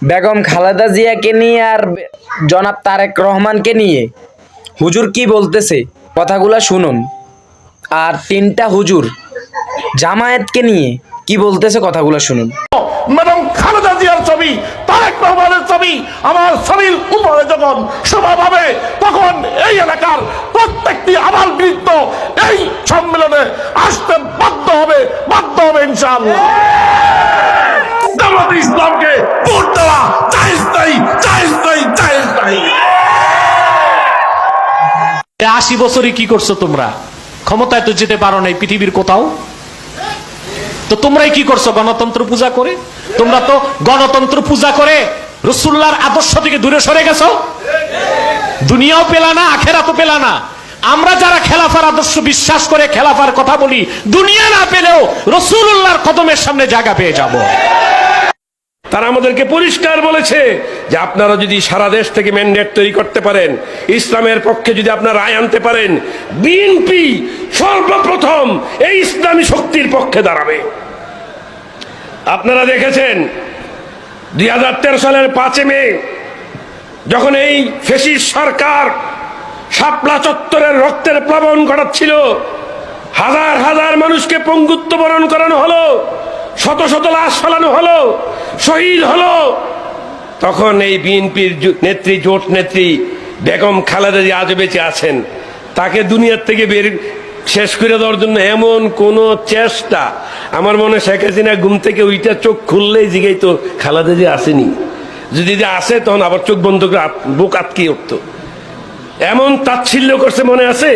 বেগম খালেদা জিয়াকে নিয়ে আর জনাব তারেক রহমানকে নিয়ে হুজুর কি বলতেছে কথাগুলা শুনুন। আর তিনটা হুজুর জামায়াতকে নিয়ে কি বলতেছে কথাগুলো শুনুন। ম্যাডাম খালেদা জিয়ার ছবি, তারেক রহমানের ছবি আমার ছবির উপরে যখন শোভা পাবে, তখন এই এলাকার প্রত্যেকটি আবাল বৃদ্ধ এই সম্মেলনে আসতে বাধ্য হবে ইনশাআল্লাহ। জামাত ইসলামকে ভোট দেওয়া জায়েজ নাই, জায়েজ নাই, জায়েজ নাই। 80 বছরে কি করছো তোমরা? ক্ষমতায় তো যেতে পারো নাই পৃথিবীর কোথাও। তো তোমরাই কি করছো গণতন্ত্র পূজা করে? তোমরা তো গণতন্ত্র পূজা করে রাসূলুল্লাহর আদর্শ থেকে দূরে সরে গেছো। দুনিয়াও পেলা না, আখেরাতও পেলা না। আমরা যারা খেলাফার আদর্শ বিশ্বাস করে খেলাফার কথা বলি, দুনিয়া না পেলেও রাসূলুল্লাহর কদমের সামনে জায়গা পেয়ে যাব। তারা আমাদেরকে পরিষ্কার বলেছে যে আপনারা যদি সারা দেশ থেকে ম্যান্ডেট তৈরি করতে পারেন, ইসলামের পক্ষে যদি আপনারা রায় আনতে পারেন, বিএনপি সর্বপ্রথম এই ইসলামী শক্তির পক্ষে দাঁড়াবে। আপনারা দেখেছেন 2013 সালের 5 মে যখন এই ফ্যাসিস্ট সরকার শাপলা চত্বরের রক্তের প্লাবন ঘটাচ্ছিল, হাজার হাজার মানুষকে পঙ্গুত্ব বরণ করানো হলো, শত শত লাশ ফেলানো হলো, শহীদ হলো, তখন এই বিএনপির নেত্রী, জোট নেত্রী বেগম খালেদা জিয়া আজও বেঁচে আছেন। তাকে দুনিয়ার থেকে শেষ করে দেওয়ার জন্য এমন কোন চেষ্টা, আমার মনে শেখ হাসিনা ঘুম থেকে ওইটা চোখ খুললেই জিগাই তো খালেদা জিয়া আসেনি, যদি আসে তখন আবার চোখ বন্ধ করে বুক আটকে উঠত। এমন তাচ্ছিল্য করছে, মনে আছে